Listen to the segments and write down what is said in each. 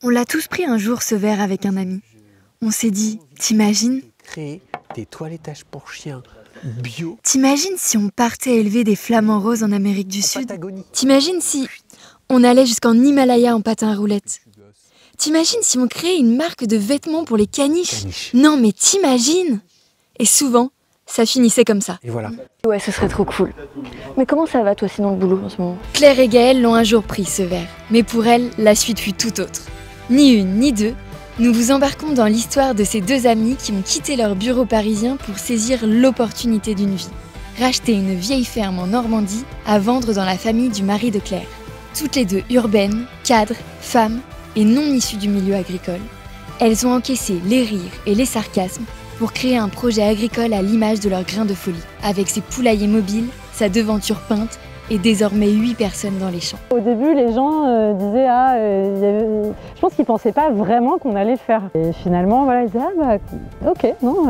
On l'a tous pris un jour ce verre avec un ami. On s'est dit, t'imagines ? Créer des toilettages pour chiens bio. T'imagines si on partait élever des flamants roses en Amérique du Sud ? Patagonie. T'imagines si on allait jusqu'en Himalaya en patin à roulettes ? T'imagines si on créait une marque de vêtements pour les caniches ? Non mais t'imagines ? Et souvent, ça finissait comme ça. Et voilà. Ouais, ce serait trop cool. Mais comment ça va toi sinon le boulot en ce moment ? Claire et Gaëlle l'ont un jour pris ce verre. Mais pour elles, la suite fut tout autre. Ni une, ni deux, nous vous embarquons dans l'histoire de ces deux amies qui ont quitté leur bureau parisien pour saisir l'opportunité d'une vie. Racheter une vieille ferme en Normandie à vendre dans la famille du mari de Claire. Toutes les deux urbaines, cadres, femmes et non issues du milieu agricole, elles ont encaissé les rires et les sarcasmes pour créer un projet agricole à l'image de leur grain de folie, avec ses poulaillers mobiles, sa devanture peinte et désormais 8 personnes dans les champs. Au début, les gens disaient je pense qu'ils ne pensaient pas vraiment qu'on allait le faire. Et finalement, voilà, ils disaient ok, non.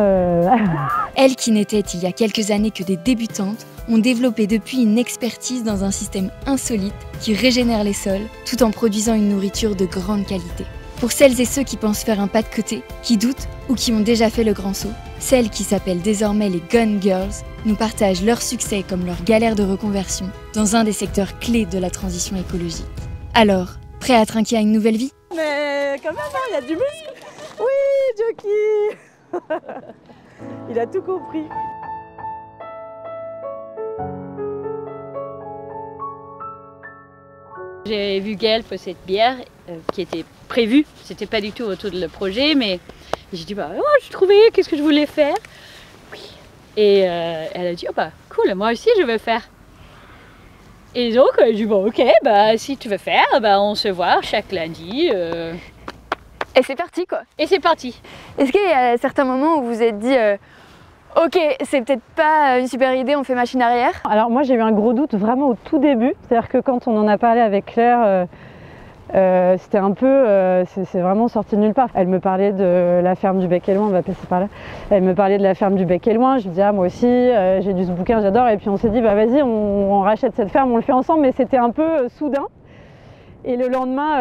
Elles qui n'étaient il y a quelques années que des débutantes, ont développé depuis une expertise dans un système insolite qui régénère les sols tout en produisant une nourriture de grande qualité. Pour celles et ceux qui pensent faire un pas de côté, qui doutent ou qui ont déjà fait le grand saut, celles qui s'appellent désormais les Gone Girls nous partagent leur succès comme leur galère de reconversion dans un des secteurs clés de la transition écologique. Alors, prêt à trinquer à une nouvelle vie ? Mais quand même, il y a du muscle. Oui, Jockey. Il a tout compris. J'ai vu Gaëlle faire cette bière qui était prévue, c'était pas du tout autour de le projet, mais j'ai dit je trouvais qu'est-ce que je voulais faire. Oui. Et elle a dit cool, moi aussi je veux faire. Et donc j'ai dit ok, si tu veux faire, on se voit chaque lundi. Et c'est parti quoi. Et c'est parti. Est-ce qu'il y a certains moments où vous vous êtes dit ok, c'est peut-être pas une super idée, on fait machine arrière? Alors moi j'ai eu un gros doute vraiment au tout début, c'est-à-dire que quand on en a parlé avec Claire, c'était un peu, c'est vraiment sorti de nulle part. Elle me parlait de la ferme du Bec et Loin, on va passer par là. Elle me parlait de la ferme du Bec et Loin, je me disais moi aussi, j'ai lu ce bouquin, j'adore, et puis on s'est dit vas-y, on rachète cette ferme, on le fait ensemble, mais c'était un peu soudain. Et le lendemain,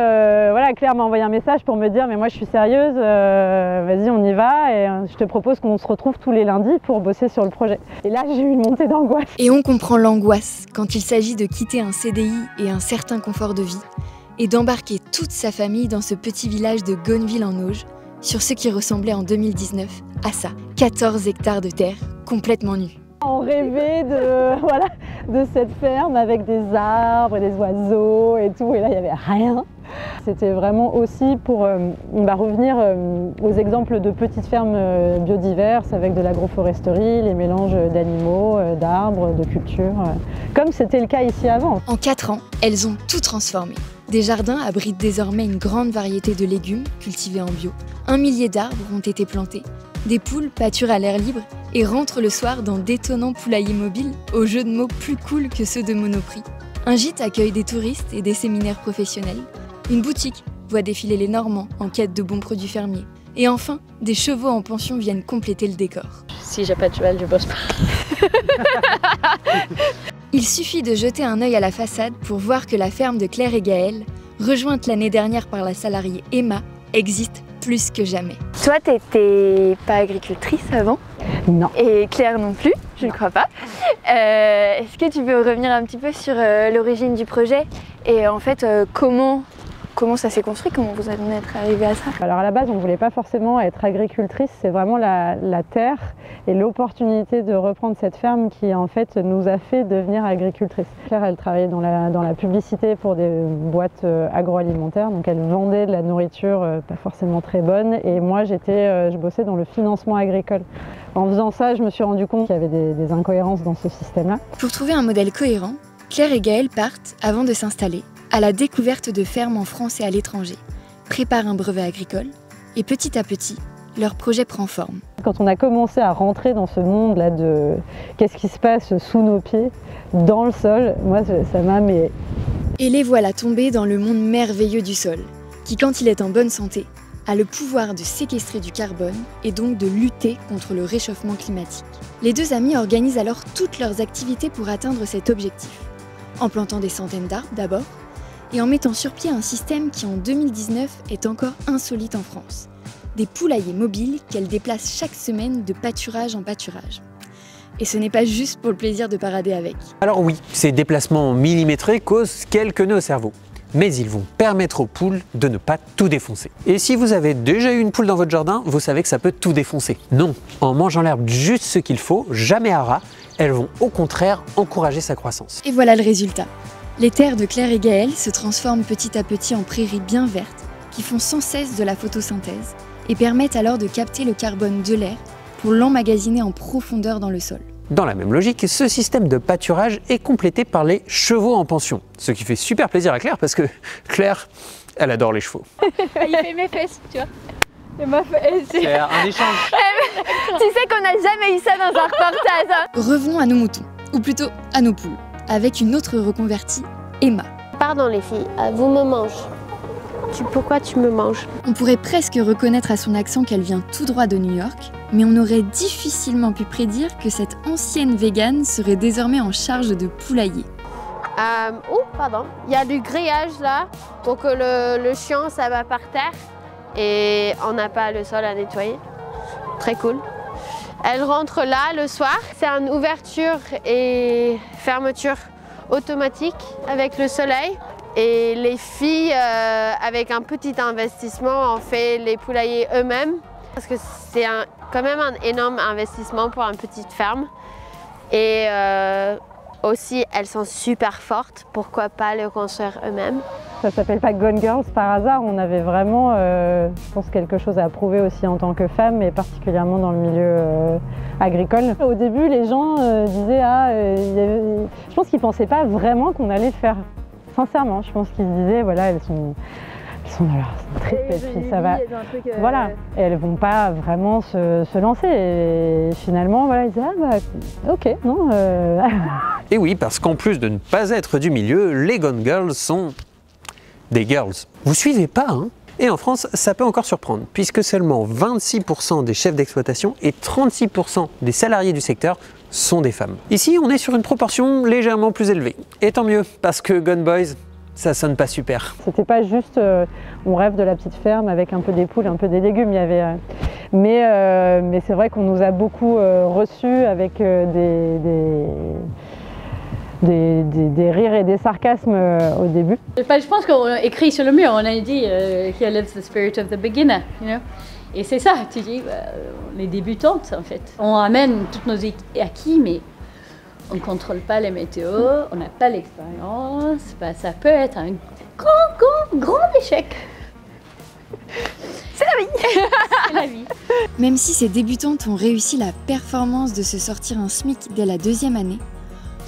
Claire m'a envoyé un message pour me dire mais moi je suis sérieuse, vas-y on y va et je te propose qu'on se retrouve tous les lundis pour bosser sur le projet. Et là j'ai eu une montée d'angoisse. Et on comprend l'angoisse quand il s'agit de quitter un CDI et un certain confort de vie et d'embarquer toute sa famille dans ce petit village de Gonneville en Auge, sur ce qui ressemblait en 2019 à ça, 14 hectares de terre complètement nus. On rêvait de cette ferme avec des arbres et des oiseaux et tout, et là il n'y avait rien. C'était vraiment aussi pour revenir aux exemples de petites fermes biodiverses avec de l'agroforesterie, les mélanges d'animaux, d'arbres, de cultures, comme c'était le cas ici avant. En 4 ans, elles ont tout transformé. Des jardins abritent désormais une grande variété de légumes cultivés en bio. 1 millier d'arbres ont été plantés. Des poules pâturent à l'air libre et rentrent le soir dans d'étonnants poulaillers mobiles, aux jeux de mots plus cool que ceux de Monoprix. Un gîte accueille des touristes et des séminaires professionnels. Une boutique voit défiler les Normands en quête de bons produits fermiers. Et enfin, des chevaux en pension viennent compléter le décor. Si j'ai pas de cheval, je bosse pas. Il suffit de jeter un œil à la façade pour voir que la ferme de Claire et Gaëlle, rejointe l'année dernière par la salariée Emma, existe plus que jamais. Toi, t'étais pas agricultrice avant? Non. Et Claire non plus, je ne crois pas. Est-ce que tu peux revenir un petit peu sur l'origine du projet et en fait comment ça s'est construit, comment vous en êtes arrivé à ça? Alors à la base, on ne voulait pas forcément être agricultrice, c'est vraiment la terre et l'opportunité de reprendre cette ferme qui en fait nous a fait devenir agricultrice. Claire, elle travaillait dans la publicité pour des boîtes agroalimentaires, donc elle vendait de la nourriture pas forcément très bonne, et moi je bossais dans le financement agricole. En faisant ça, je me suis rendu compte qu'il y avait des incohérences dans ce système-là. Pour trouver un modèle cohérent, Claire et Gaëlle partent, avant de s'installer, à la découverte de fermes en France et à l'étranger, préparent un brevet agricole et petit à petit, leur projet prend forme. Quand on a commencé à rentrer dans ce monde-là de qu'est-ce qui se passe sous nos pieds, dans le sol, moi ça m'a... Et les voilà tombés dans le monde merveilleux du sol, qui quand il est en bonne santé, a le pouvoir de séquestrer du carbone et donc de lutter contre le réchauffement climatique. Les deux amis organisent alors toutes leurs activités pour atteindre cet objectif. En plantant des centaines d'arbres d'abord, et en mettant sur pied un système qui en 2019 est encore insolite en France. Des poulaillers mobiles qu'elle déplace chaque semaine de pâturage en pâturage. Et ce n'est pas juste pour le plaisir de parader avec. Alors oui, ces déplacements millimétrés causent quelques nœuds au cerveau. Mais ils vont permettre aux poules de ne pas tout défoncer. Et si vous avez déjà eu une poule dans votre jardin, vous savez que ça peut tout défoncer. Non, en mangeant l'herbe juste ce qu'il faut, jamais à ras, elles vont au contraire encourager sa croissance. Et voilà le résultat. Les terres de Claire et Gaëlle se transforment petit à petit en prairies bien vertes qui font sans cesse de la photosynthèse et permettent alors de capter le carbone de l'air pour l'emmagasiner en profondeur dans le sol. Dans la même logique, ce système de pâturage est complété par les chevaux en pension. Ce qui fait super plaisir à Claire parce que Claire, elle adore les chevaux. Il fait mes fesses, tu vois. Et ma fesse. C'est un échange. Tu sais qu'on n'a jamais eu ça dans un reportage. Hein. Revenons à nos moutons, ou plutôt à nos poules, avec une autre reconvertie, Emma. Pardon les filles, vous me mangez. Pourquoi tu me manges? On pourrait presque reconnaître à son accent qu'elle vient tout droit de New York, mais on aurait difficilement pu prédire que cette ancienne végane serait désormais en charge de poulailler. Oh, pardon. Il y a du grillage là pour que le chien ça va par terre et on n'a pas le sol à nettoyer. Très cool. Elle rentre là le soir. C'est une ouverture et fermeture automatique avec le soleil. Et les filles, avec un petit investissement, ont fait les poulaillers eux-mêmes. Parce que c'est quand même un énorme investissement pour une petite ferme. Et aussi, elles sont super fortes. Pourquoi pas le construire eux-mêmes? Ça s'appelle pas Gone Girls par hasard. On avait vraiment, je pense, quelque chose à prouver aussi en tant que femme, et particulièrement dans le milieu agricole. Au début, les gens disaient je pense qu'ils pensaient pas vraiment qu'on allait le faire. Sincèrement, je pense qu'ils se disaient, voilà, elles sont dans leur trip et puis ça va. Voilà, et elles vont pas vraiment se lancer. Et finalement, voilà, ils disaient, ok, non. Et oui, parce qu'en plus de ne pas être du milieu, les Gone Girls sont des girls. Vous suivez pas, hein? Et en France, ça peut encore surprendre, puisque seulement 26% des chefs d'exploitation et 36% des salariés du secteur sont des femmes. Ici, on est sur une proportion légèrement plus élevée. Et tant mieux, parce que Gone Boys, ça sonne pas super. C'était pas juste on rêve de la petite ferme avec un peu des poules, un peu des légumes. Il y avait, mais c'est vrai qu'on nous a beaucoup reçus avec des rires et des sarcasmes au début. Je pense qu'on a écrit sur le mur, on a dit Here lives the spirit of the beginner, you know? Et c'est ça, tu dis, on est débutantes en fait. On amène toutes nos acquis, mais on ne contrôle pas les météos, on n'a pas l'expérience, ça peut être un grand échec. C'est la vie. C'est la vie. Même si ces débutantes ont réussi la performance de se sortir un SMIC dès la 2e année,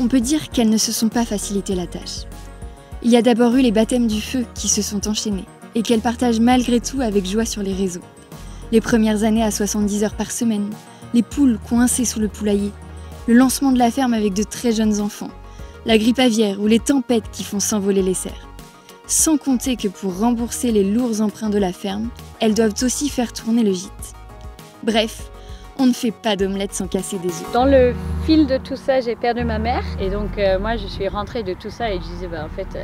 on peut dire qu'elles ne se sont pas facilité la tâche. Il y a d'abord eu les baptêmes du feu qui se sont enchaînés et qu'elles partagent malgré tout avec joie sur les réseaux. Les premières années à 70 heures par semaine, les poules coincées sous le poulailler, le lancement de la ferme avec de très jeunes enfants, la grippe aviaire ou les tempêtes qui font s'envoler les cerfs. Sans compter que pour rembourser les lourds emprunts de la ferme, elles doivent aussi faire tourner le gîte. Bref, on ne fait pas d'omelette sans casser des œufs. Dans le fil de tout ça, j'ai perdu ma mère. Et donc, moi, je suis rentrée de tout ça et je disais, en fait,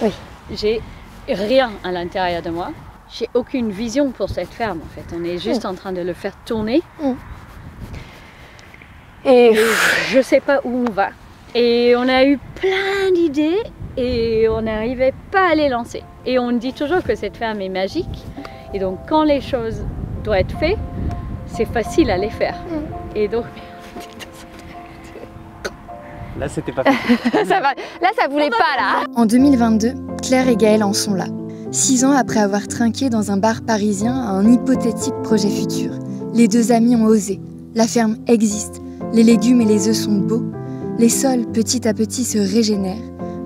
oui, j'ai rien à l'intérieur de moi. J'ai aucune vision pour cette ferme, en fait. On est juste en train de le faire tourner. Et je sais pas où on va. Et on a eu plein d'idées et on n'arrivait pas à les lancer. Et on dit toujours que cette ferme est magique. Et donc, quand les choses doivent être faites, c'est facile à les faire. Et donc, là, c'était pas facile. Ça va. Là, ça voulait pas, là. En 2022, Claire et Gaëlle en sont là. 6 ans après avoir trinqué dans un bar parisien un hypothétique projet futur. Les deux amies ont osé. La ferme existe. Les légumes et les œufs sont beaux. Les sols, petit à petit, se régénèrent.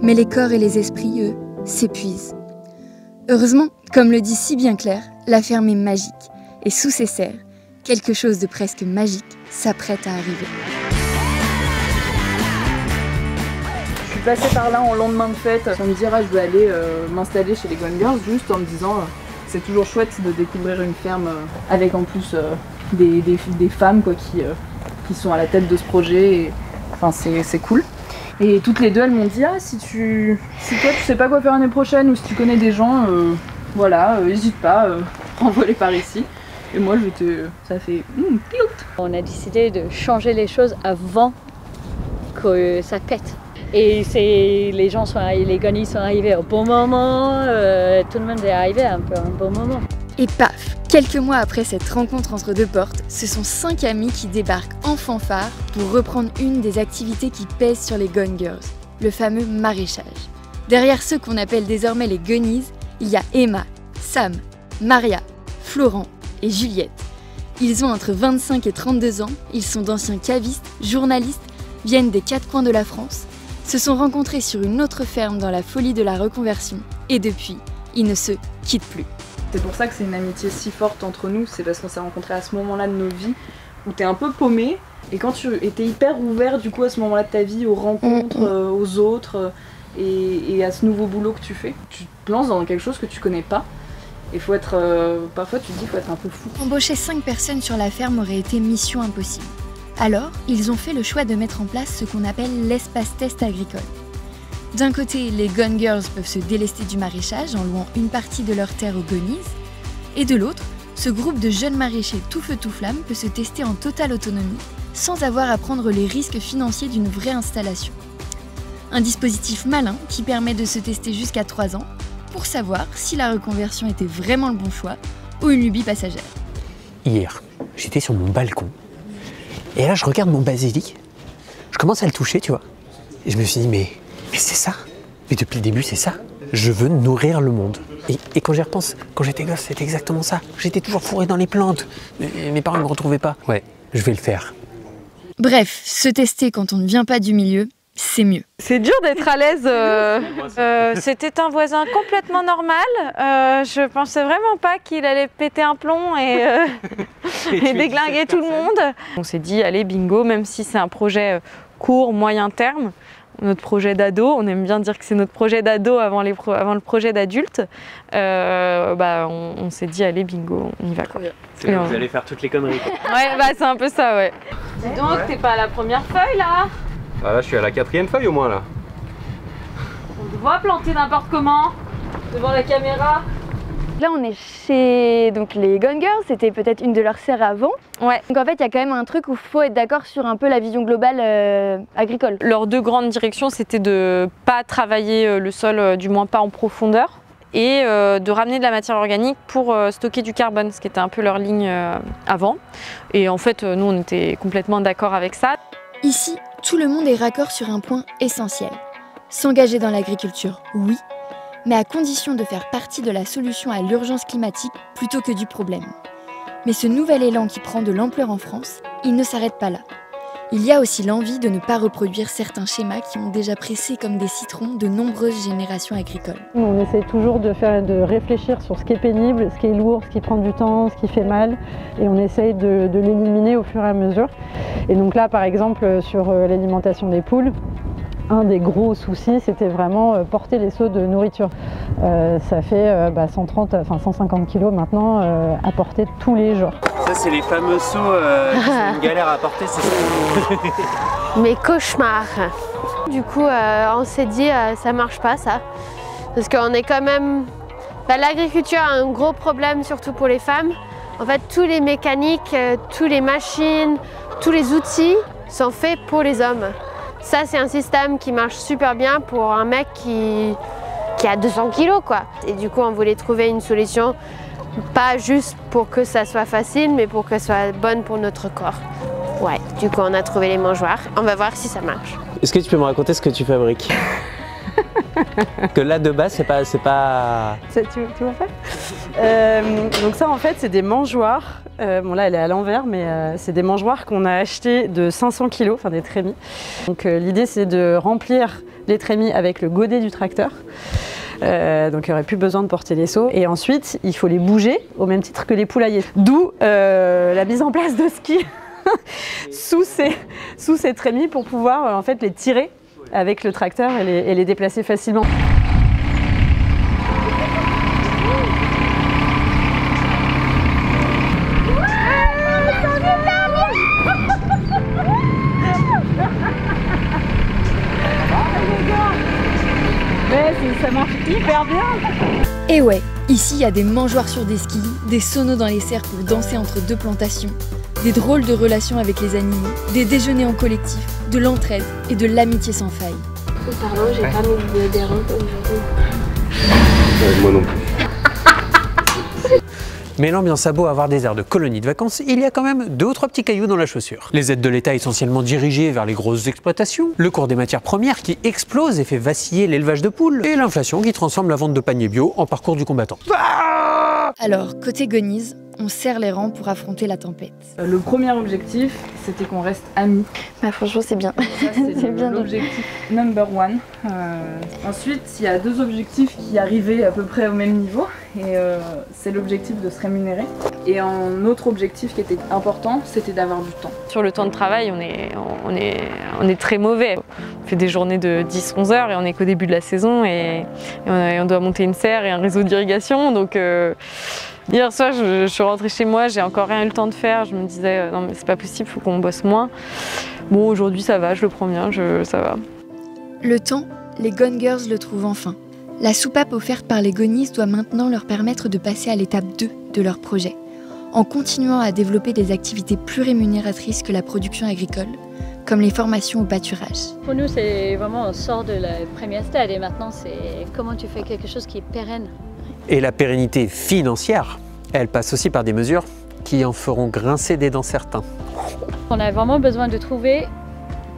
Mais les corps et les esprits, eux, s'épuisent. Heureusement, comme le dit si bien Claire, la ferme est magique. Et sous ses serres, quelque chose de presque magique s'apprête à arriver. Je suis passée par là en lendemain de fête, sans me dire je vais aller m'installer chez les Gone Girls, juste en me disant c'est toujours chouette de découvrir une ferme avec en plus des femmes quoi, qui sont à la tête de ce projet. Et, enfin, c'est cool. Et toutes les deux, elles m'ont dit si toi tu sais pas quoi faire l'année prochaine ou si tu connais des gens, voilà, n'hésite pas, renvoie-les par ici. Et moi ça fait piout. On a décidé de changer les choses avant que ça pète. Et les Gonis sont arrivés au bon moment, tout le monde est arrivé à un bon moment. Et paf, quelques mois après cette rencontre entre deux portes, ce sont 5 amis qui débarquent en fanfare pour reprendre une des activités qui pèsent sur les Gone Girls, le fameux maraîchage. Derrière ceux qu'on appelle désormais les Gonies, il y a Emma, Sam, Maria, Florent et Juliette. Ils ont entre 25 et 32 ans, ils sont d'anciens cavistes, journalistes, viennent des 4 coins de la France, se sont rencontrés sur une autre ferme dans la folie de la reconversion et depuis, ils ne se quittent plus. C'est pour ça que c'est une amitié si forte entre nous, c'est parce qu'on s'est rencontrés à ce moment-là de nos vies où t'es un peu paumé et quand tu étais hyper ouvert du coup à ce moment-là de ta vie aux rencontres, aux autres et à ce nouveau boulot que tu fais. Tu te lances dans quelque chose que tu connais pas et faut être, parfois tu te dis faut être un peu fou. Embaucher 5 personnes sur la ferme aurait été mission impossible. Alors, ils ont fait le choix de mettre en place ce qu'on appelle l'espace test agricole. D'un côté, les Gone Girls peuvent se délester du maraîchage en louant une partie de leurs terres aux Gonies, et de l'autre, ce groupe de jeunes maraîchers tout feu tout flamme peut se tester en totale autonomie, sans avoir à prendre les risques financiers d'une vraie installation. Un dispositif malin qui permet de se tester jusqu'à 3 ans pour savoir si la reconversion était vraiment le bon choix ou une lubie passagère. Hier, j'étais sur mon balcon, et là je regarde mon basilic, je commence à le toucher, tu vois, et je me suis dit mais c'est ça, mais depuis le début c'est ça, je veux nourrir le monde. Et quand j'y repense, quand j'étais gosse, c'était exactement ça, j'étais toujours fourré dans les plantes, mes parents ne me retrouvaient pas. Ouais, je vais le faire. Bref, se tester quand on ne vient pas du milieu, c'est mieux. C'est dur d'être à l'aise. C'était un voisin complètement normal. Je pensais vraiment pas qu'il allait péter un plomb et déglinguer tout le monde. On s'est dit, allez, bingo, même si c'est un projet court, moyen terme, notre projet d'ado, on aime bien dire que c'est notre projet d'ado avant le projet d'adulte, on s'est dit, allez, bingo, on y va quoi. C'est là où vous allez faire toutes les conneries quoi. Ouais, c'est un peu ça, ouais. Dis donc, t'es pas à la première feuille là? Ah là, je suis à la 4e feuille au moins là. On te voit planter n'importe comment devant la caméra. Là, on est chez les Gone Girls, c'était peut-être une de leurs serres avant. Ouais. Donc en fait, il y a quand même un truc où il faut être d'accord sur un peu la vision globale agricole. Leurs 2 grandes directions, c'était de pas travailler le sol, du moins pas en profondeur, et de ramener de la matière organique pour stocker du carbone, ce qui était un peu leur ligne avant. Et en fait, nous, on était complètement d'accord avec ça. Ici, tout le monde est raccord sur un point essentiel. S'engager dans l'agriculture, oui, mais à condition de faire partie de la solution à l'urgence climatique plutôt que du problème. Mais ce nouvel élan qui prend de l'ampleur en France, il ne s'arrête pas là. Il y a aussi l'envie de ne pas reproduire certains schémas qui ont déjà pressé comme des citrons de nombreuses générations agricoles. On essaie toujours de réfléchir sur ce qui est pénible, ce qui est lourd, ce qui prend du temps, ce qui fait mal, et on essaye de l'éliminer au fur et à mesure. Et donc là, par exemple, sur l'alimentation des poules, un des gros soucis, c'était vraiment porter les seaux de nourriture. Ça fait 150 kilos maintenant à porter tous les jours. Ça, c'est les fameux seaux qui sont une galère à porter, c'est ça. Mes cauchemars. Du coup, on s'est dit, ça marche pas ça. Parce qu'on est quand même... l'agriculture a un gros problème, surtout pour les femmes. En fait, tous les mécaniques, tous les machines, tous les outils sont faits pour les hommes. Ça, c'est un système qui marche super bien pour un mec qui a 200 kilos, quoi. Et du coup, on voulait trouver une solution, pas juste pour que ça soit facile, mais pour que ça soit bonne pour notre corps. Ouais, du coup, on a trouvé les mangeoires. On va voir si ça marche. Est-ce que tu peux me raconter ce que tu fabriques? Que là, de base, c'est pas... Tu vois faire donc ça, en fait, c'est des mangeoires. Bon, là, elle est à l'envers, mais c'est des mangeoires qu'on a achetés de 500 kg, enfin des trémies. Donc l'idée, c'est de remplir les trémies avec le godet du tracteur. Donc il n'y aurait plus besoin de porter les seaux. Et ensuite, il faut les bouger au même titre que les poulaillers. D'où la mise en place de skis sous ces trémies pour pouvoir en fait les tirer avec le tracteur et les déplacer facilement. Et ouais, ici il y a des mangeoires sur des skis, des saunas dans les serres pour danser entre deux plantations, des drôles de relations avec les animaux, des déjeuners en collectif, de l'entraide et de l'amitié sans faille. Pardon, j'ai pas mis de dérange aujourd'hui. Moi non plus. Mais l'ambiance a beau avoir des airs de colonie de vacances, il y a quand même 2 ou 3 petits cailloux dans la chaussure. Les aides de l'État essentiellement dirigées vers les grosses exploitations, le cours des matières premières qui explose et fait vaciller l'élevage de poules, et l'inflation qui transforme la vente de paniers bio en parcours du combattant. Alors, côté Gonies, on serre les rangs pour affronter la tempête. Le premier objectif, c'était qu'on reste amis. Bah franchement c'est bien. Ça, c'est C'est bien. l'objectif number one. Ensuite, il y a 2 objectifs qui arrivaient à peu près au même niveau. Et c'est l'objectif de se rémunérer. Et un autre objectif qui était important, c'était d'avoir du temps. Sur le temps de travail, on est très mauvais. On fait des journées de 10-11 heures et on n'est qu'au début de la saison et on doit monter une serre et un réseau d'irrigation. Donc hier soir, je suis rentrée chez moi, j'ai encore rien eu le temps de faire. Je me disais non mais c'est pas possible, il faut qu'on bosse moins. Bon aujourd'hui ça va, je le prends bien, ça va. Le temps, les Gone Girls le trouvent enfin. La soupape offerte par les Gonies doit maintenant leur permettre de passer à l'étape 2 de leur projet, en continuant à développer des activités plus rémunératrices que la production agricole, comme les formations au pâturage. Pour nous, c'est vraiment on sort de la première stade et maintenant c'est comment tu fais quelque chose qui est pérenne. Et la pérennité financière, elle passe aussi par des mesures qui en feront grincer des dents certains. On a vraiment besoin de trouver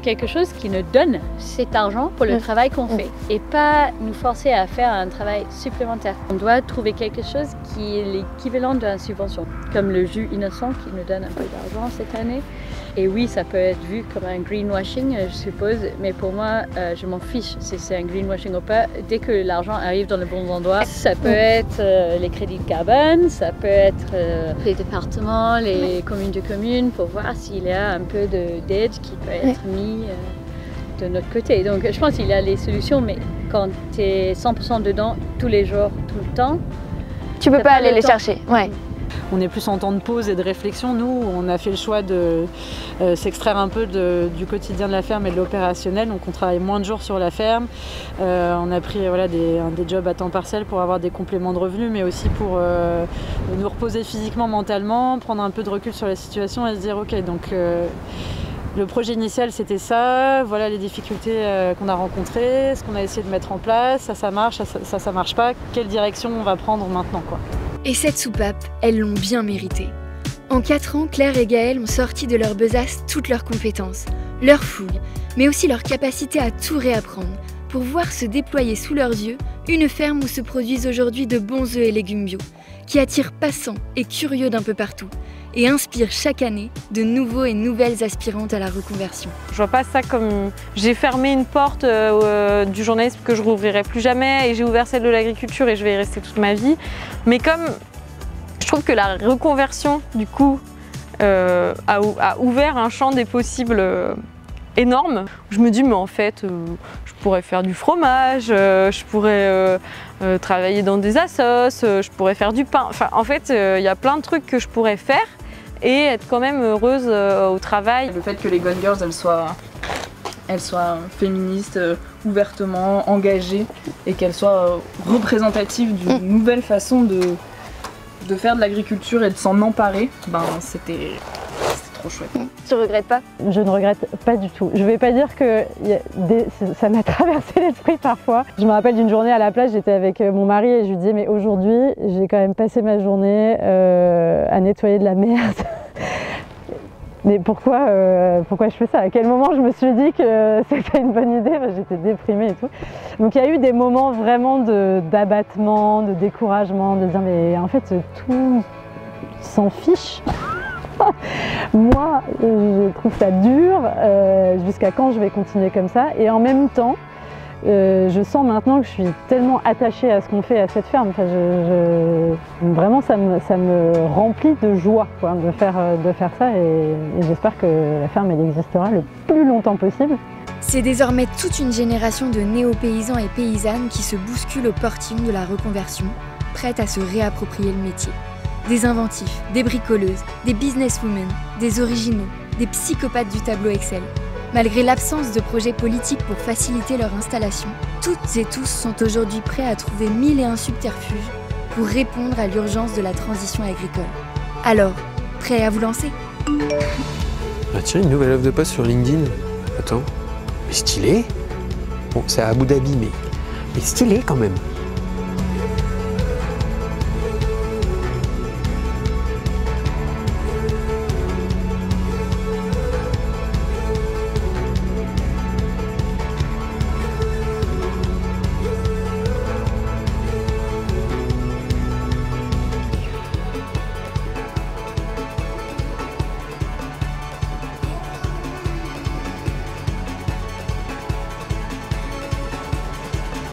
quelque chose qui nous donne cet argent pour le travail qu'on fait et pas nous forcer à faire un travail supplémentaire. On doit trouver quelque chose qui est l'équivalent d'une subvention, comme le jus innocent qui nous donne un peu d'argent cette année. Et oui, ça peut être vu comme un greenwashing, je suppose, mais pour moi, je m'en fiche si c'est un greenwashing ou pas. Dès que l'argent arrive dans le bon endroit, ça peut être les crédits de carbone, ça peut être les départements, les communes de communes, pour voir s'il y a un peu d'aide qui peut être mis de notre côté. Donc je pense qu'il y a les solutions, mais quand tu es 100% dedans, tous les jours, tout le temps, Tu peux t'as pas aller le les temps. chercher. Ouais. On est plus en temps de pause et de réflexion. Nous, on a fait le choix de s'extraire un peu du quotidien de la ferme et de l'opérationnel. Donc on travaille moins de jours sur la ferme. On a pris des jobs à temps partiel pour avoir des compléments de revenus, mais aussi pour nous reposer physiquement, mentalement, prendre un peu de recul sur la situation et se dire ok, donc le projet initial c'était ça, voilà les difficultés qu'on a rencontrées, ce qu'on a essayé de mettre en place, ça marche, ça marche pas, quelle direction on va prendre maintenant quoi. Et cette soupape, elles l'ont bien méritée. En 4 ans, Claire et Gaëlle ont sorti de leur besace toutes leurs compétences, leur fougue, mais aussi leur capacité à tout réapprendre, pour voir se déployer sous leurs yeux une ferme où se produisent aujourd'hui de bons œufs et légumes bio, qui attirent passants et curieux d'un peu partout, et inspirent chaque année de nouveaux et nouvelles aspirantes à la reconversion. Je vois pas ça comme j'ai fermé une porte du journalisme que je rouvrirai plus jamais et j'ai ouvert celle de l'agriculture et je vais y rester toute ma vie. Mais comme je trouve que la reconversion du coup a ouvert un champ des possibles énorme, je me dis mais en fait je pourrais faire du fromage, je pourrais travailler dans des assos, je pourrais faire du pain. Enfin en fait il y a plein de trucs que je pourrais faire et être quand même heureuse au travail. Le fait que les Gone Girls elles soient féministes, ouvertement engagées et qu'elles soient représentatives d'une nouvelle façon de faire de l'agriculture et de s'en emparer, ben c'était trop chouette. Tu regrettes pas? Je ne regrette pas du tout. Je vais pas dire que ça m'a traversé l'esprit parfois. Je me rappelle d'une journée à la plage, j'étais avec mon mari et je lui disais mais aujourd'hui j'ai quand même passé ma journée à nettoyer de la merde. Mais pourquoi je fais ça? À quel moment je me suis dit que c'était une bonne idée? J'étais déprimée et tout. Donc il y a eu des moments vraiment d'abattement, de découragement, de dire mais en fait tout s'en fiche. Moi, je trouve ça dur, jusqu'à quand je vais continuer comme ça. Et en même temps, je sens maintenant que je suis tellement attachée à ce qu'on fait à cette ferme. Enfin, vraiment, ça me remplit de joie quoi, de faire ça. Et j'espère que la ferme elle existera le plus longtemps possible. C'est désormais toute une génération de néo-paysans et paysannes qui se bousculent au portillon de la reconversion, prêtes à se réapproprier le métier. Des inventifs, des bricoleuses, des businesswomen, des originaux, des psychopathes du tableau Excel. Malgré l'absence de projets politiques pour faciliter leur installation, toutes et tous sont aujourd'hui prêts à trouver 1001 subterfuges pour répondre à l'urgence de la transition agricole. Alors, prêts à vous lancer? Ah tiens, une nouvelle offre de poste sur LinkedIn. Attends, mais stylé. Bon, c'est à Abu Dhabi, mais stylé quand même.